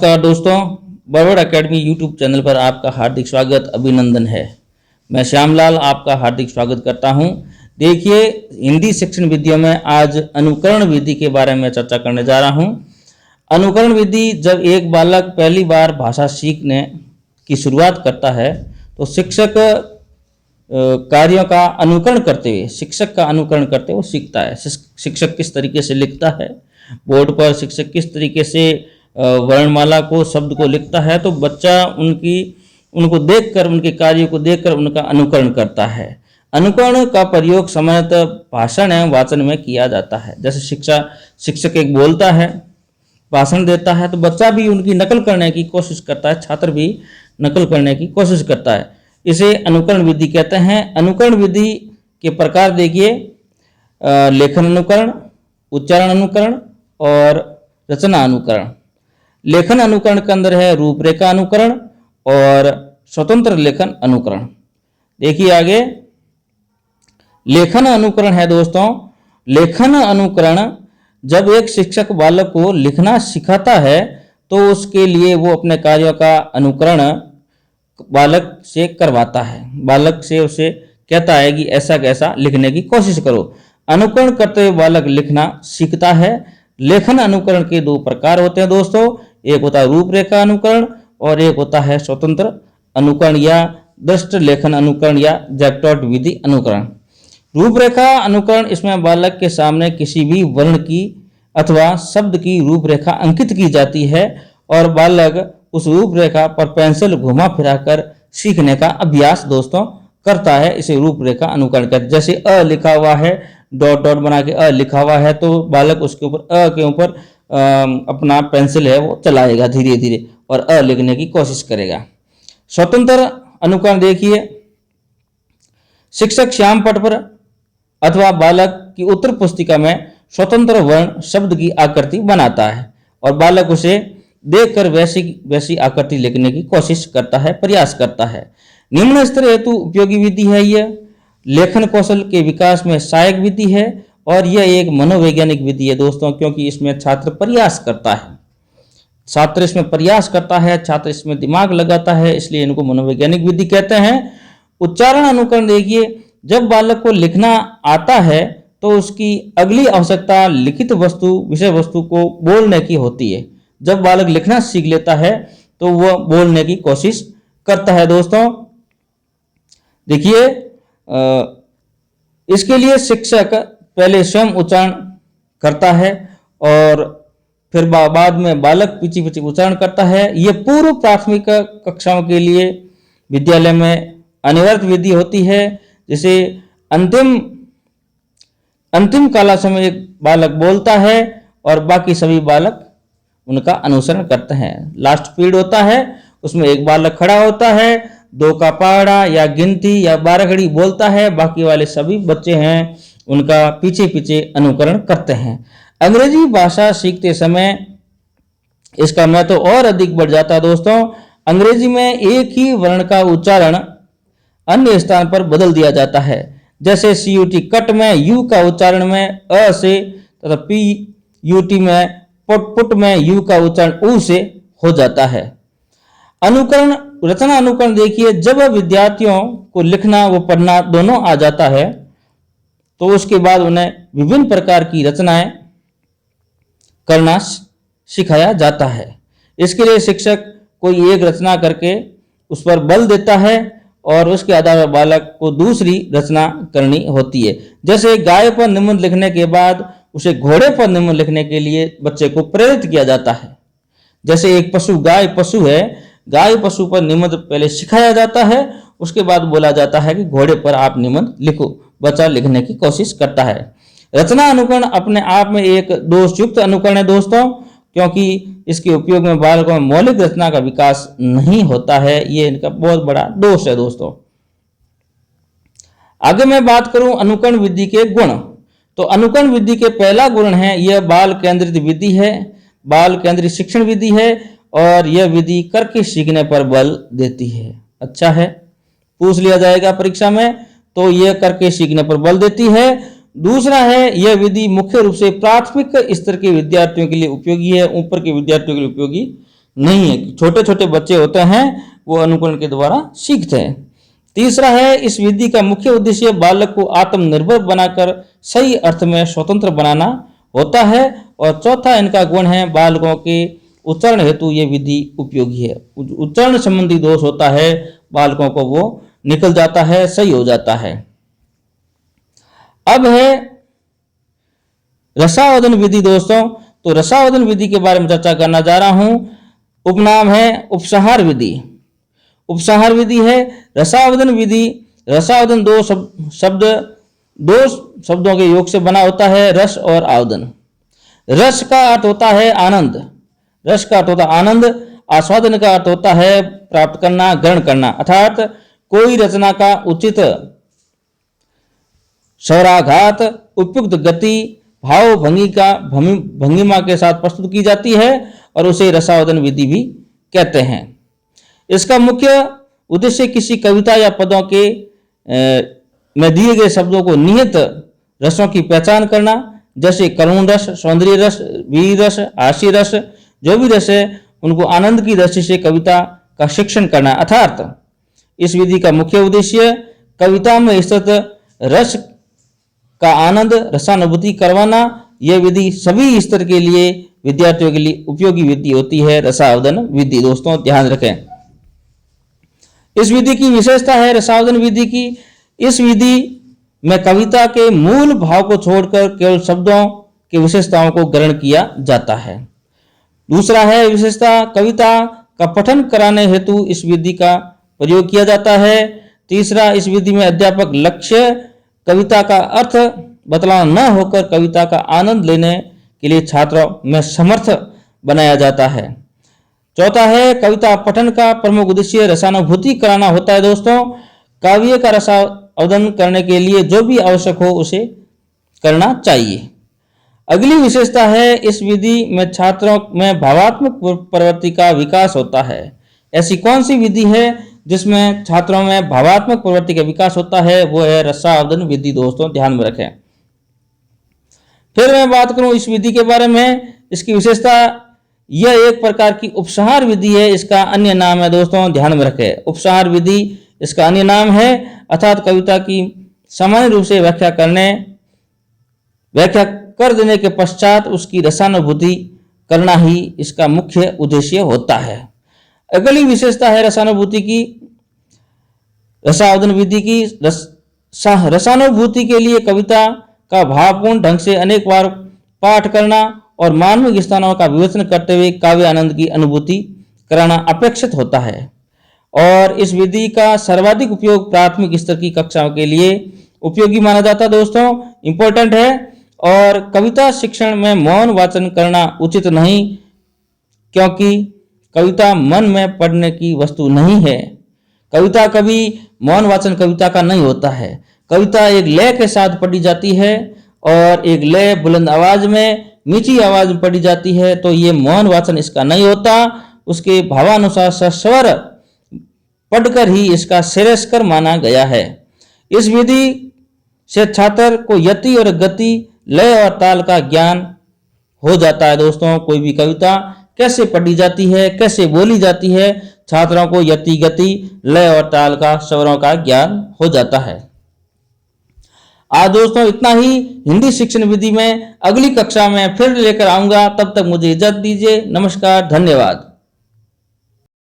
नमस्कार दोस्तों, Barwad academy YouTube channel पर आपका हार्दिक स्वागत अभिनंदन है। मैं श्यामलाल आपका हार्दिक स्वागत करता हूं। देखिए, हिंदी शिक्षण विधियों में आज अनुकरण विधि के बारे में चर्चा करने जा रहा हूं। अनुकरण विधि, जब एक बालक पहली बार भाषा सीखने की शुरुआत करता है तो शिक्षक कार्यों का अनुकरण करते हुए, शिक्षक का अनुकरण करते हुए सीखता है। शिक्षक किस तरीके से लिखता है बोर्ड पर, शिक्षक किस तरीके से वर्णमाला को, शब्द को लिखता है, तो बच्चा उनको देखकर, उनके कार्यों को देखकर उनका अनुकरण करता है। अनुकरण का प्रयोग सामान्यतः भाषण एवं वाचन में किया जाता है। जैसे शिक्षक एक बोलता है, भाषण देता है, तो बच्चा भी उनकी नकल करने की कोशिश करता है, छात्र भी नकल करने की कोशिश करता है। इसे अनुकरण विधि कहते हैं। अनुकरण विधि के प्रकार देखिए, लेखन अनुकरण, उच्चारण अनुकरण और रचना अनुकरण। लेखन अनुकरण के अंदर है रूपरेखा अनुकरण और स्वतंत्र लेखन अनुकरण। देखिए आगे, लेखन अनुकरण है दोस्तों। लेखन अनुकरण, जब एक शिक्षक बालक को लिखना सिखाता है तो उसके लिए वो अपने कार्यों का अनुकरण बालक से करवाता है। बालक से उसे कहता है कि ऐसा कैसा लिखने की कोशिश करो। अनुकरण करते हुए बालक लिखना सीखता है। लेखन अनुकरण के दो प्रकार होते हैं दोस्तों, एक होता है रूपरेखा अनुकरण और एक होता है स्वतंत्र अनुकरण या दृष्ट लेखन अनुकरण या जैक्टॉट विधि अनुकरण। रूपरेखा अनुकरण, इसमें बालक के सामने किसी भी वर्ण की अथवा शब्द की रूपरेखा अंकित की जाती है और बालक उस रूपरेखा पर पेंसिल घुमा फिराकर सीखने का अभ्यास दोस्तों करता है। इसे रूपरेखा अनुकरण कहते हैं। जैसे अ लिखा हुआ है, डॉट डॉट बना के अ लिखा हुआ है, तो बालक उसके ऊपर अ के ऊपर अपना पेंसिल है वो चलाएगा धीरे धीरे और अ लिखने की कोशिश करेगा। स्वतंत्र अनुकरण देखिए, शिक्षक श्याम पट पर अथवा बालक की उत्तर पुस्तिका में स्वतंत्र वर्ण शब्द की आकृति बनाता है और बालक उसे देखकर वैसी आकृति लिखने की कोशिश करता है, प्रयास करता है। निम्न स्तर हेतु उपयोगी विधि है यह। लेखन कौशल के विकास में सहायक विधि है और यह एक मनोवैज्ञानिक विधि है दोस्तों, क्योंकि इसमें छात्र प्रयास करता है, छात्र इसमें प्रयास करता है, छात्र इसमें दिमाग लगाता है, इसलिए इनको मनोवैज्ञानिक विधि कहते हैं। उच्चारण अनुकरण देखिए, जब बालक को लिखना आता है तो उसकी अगली आवश्यकता लिखित वस्तु, विषय वस्तु को बोलने की होती है। जब बालक लिखना सीख लेता है तो वह बोलने की कोशिश करता है दोस्तों। देखिए, इसके लिए शिक्षक पहले स्वयं उच्चारण करता है और फिर बाद में बालक पीछे पीछे उच्चारण करता है। यह पूर्व प्राथमिक कक्षाओं के लिए विद्यालय में अनिवार्य विधि होती है। जैसे अंतिम काला समय एक बालक बोलता है और बाकी सभी बालक उनका अनुसरण करते हैं। लास्ट पीरियड होता है, उसमें एक बालक खड़ा होता है, 2 का पहाड़ा या गिनती या 12 घड़ी बोलता है, बाकी वाले सभी बच्चे हैं उनका पीछे पीछे अनुकरण करते हैं। अंग्रेजी भाषा सीखते समय इसका महत्व और अधिक बढ़ जाता है दोस्तों। अंग्रेजी में एक ही वर्ण का उच्चारण अन्य स्थान पर बदल दिया जाता है। जैसे CUT कट में यू का उच्चारण में अ से तथा PUT में पुट में यू का उच्चारण ऊ से हो जाता है। अनुकरण, रचना अनुकरण देखिए, जब विद्यार्थियों को लिखना व पढ़ना दोनों आ जाता है तो उसके बाद उन्हें विभिन्न प्रकार की रचनाएं करना सिखाया जाता है। इसके लिए शिक्षक कोई एक रचना करके उस पर बल देता है और उसके आधार पर बालक को दूसरी रचना करनी होती है। जैसे गाय पर निबंध लिखने के बाद उसे घोड़े पर निबंध लिखने के लिए बच्चे को प्रेरित किया जाता है। जैसे एक पशु, गाय पशु है, गाय पशु पर निबंध पहले सिखाया जाता है, उसके बाद बोला जाता है कि घोड़े पर आप निबंध लिखो। बच्चा लिखने की कोशिश करता है। रचना अनुकरण अपने आप में एक दोषयुक्त अनुकरण है दोस्तों, क्योंकि इसके उपयोग में बालकों में मौलिक रचना का विकास नहीं होता है। ये इनका बहुत बड़ा दोष है दोस्तों। आगे मैं बात करूं अनुकरण विधि के गुण, तो अनुकरण विधि के पहला गुण है यह बाल केंद्रित विधि है, बाल केंद्रित शिक्षण विधि है और यह विधि करके सीखने पर बल देती है। अच्छा है, पूछ लिया जाएगा परीक्षा में, तो यह करके सीखने पर बल देती है। दूसरा है, यह विधि मुख्य रूप से प्राथमिक स्तर के विद्यार्थियों के लिए उपयोगी है, ऊपर के विद्यार्थियों के लिए उपयोगी नहीं है। छोटे छोटे बच्चे होते हैं वो अनुकरण के द्वारा सीखते हैं। तीसरा है, इस विधि का मुख्य उद्देश्य बालक को आत्मनिर्भर बनाकर सही अर्थ में स्वतंत्र बनाना होता है। और चौथा इनका गुण है, बालकों के उच्चारण हेतु ये विधि उपयोगी है। उच्चारण संबंधी दोष होता है बालकों को वो निकल जाता है, सही हो जाता है। अब है रसावधन विधि दोस्तों। तो रसावधन विधि के बारे में चर्चा करना जा रहा हूं। उपनाम है उपसंहार विधि। उपसंहार विधि है रसावधन विधि। रसावधन दो शब्दों के योग से बना होता है, रस और आवदन। रस का अर्थ होता है आनंद, रस का अर्थ होता है आनंद। आस्वादन का अर्थ होता है प्राप्त करना, ग्रहण करना, अर्थात कोई रचना का उचित स्वराघात, उपयुक्त गति, भाव भंगिमा के साथ प्रस्तुत की जाती है और उसे रसावधन विधि भी कहते हैं। इसका मुख्य उद्देश्य किसी कविता या पदों के में दिए गए शब्दों को निहित रसों की पहचान करना, जैसे करुण रस, सौंदर्य रस, वीर रस, हास्य रस, जो भी रस है उनको आनंद की दृष्टि से कविता का शिक्षण करना। अर्थात इस विधि का मुख्य उद्देश्य कविता में स्थित रस का आनंद, रसानुभूति करवाना। यह विधि सभी स्तर के लिए विद्यार्थियों के लिए उपयोगी विधि होती है, रसावधन विधि। दोस्तों ध्यान रखें, इस विधि की विशेषता है रसावधन विधि की, इस विधि में कविता के मूल भाव को छोड़कर केवल शब्दों की विशेषताओं को ग्रहण किया जाता है। दूसरा है विशेषता, कविता का पठन कराने हेतु इस विधि का प्रयोग किया जाता है। तीसरा, इस विधि में अध्यापक लक्ष्य कविता का अर्थ बतलाना न होकर कविता का आनंद लेने के लिए छात्रों में समर्थ बनाया जाता है। चौथा है, कविता पठन का प्रमुख उद्देश्य रसानुभूति कराना होता है। दोस्तों काव्य का रसावधन करने के लिए जो भी आवश्यक हो उसे करना चाहिए। अगली विशेषता है, इस विधि में छात्रों में भावात्मक प्रवृत्ति का विकास होता है। ऐसी कौन सी विधि है जिसमें छात्रों में भावात्मक प्रवृत्ति का विकास होता है? वो है रसावधन विधि। दोस्तों ध्यान में रखें। फिर मैं बात करूं इस विधि के बारे में, इसकी विशेषता, यह एक प्रकार की उपसंहार विधि है। इसका अन्य नाम है, दोस्तों ध्यान में रखें, उपसंहार विधि इसका अन्य नाम है। अर्थात कविता की सामान्य रूप से व्याख्या कर देने के पश्चात उसकी रसानुभूति करना ही इसका मुख्य उद्देश्य होता है। अगली विशेषता है रसानुभूति की, रसावधन विधि की। रसानुभूति के लिए कविता का भावपूर्ण ढंग से अनेक बार पाठ करना और मानविक स्थानों का विवेचन करते हुए काव्य आनंद की अनुभूति कराना अपेक्षित होता है। और इस विधि का सर्वाधिक उपयोग प्राथमिक स्तर की कक्षाओं के लिए उपयोगी माना जाता है। दोस्तों इंपॉर्टेंट है। और कविता शिक्षण में मौन वाचन करना उचित नहीं, क्योंकि कविता मन में पढ़ने की वस्तु नहीं है। कविता कभी मौन वाचन कविता का नहीं होता है। कविता एक लय के साथ पढ़ी जाती है और एक लय बुलंद आवाज में, नीची आवाज में पढ़ी जाती है। तो ये मौन वाचन इसका नहीं होता, उसके भावानुसार सस्वर पढ़कर ही इसका श्रेयस्कर माना गया है। इस विधि से छात्र को यति और गति, लय और ताल का ज्ञान हो जाता है। दोस्तों कोई भी कविता कैसे पढ़ी जाती है, कैसे बोली जाती है, छात्रों को यति, गति, लय और ताल का, स्वरों का ज्ञान हो जाता है। आज दोस्तों इतना ही हिंदी शिक्षण विधि में। अगली कक्षा में फिर लेकर आऊंगा, तब तक मुझे इजाजत दीजिए। नमस्कार, धन्यवाद।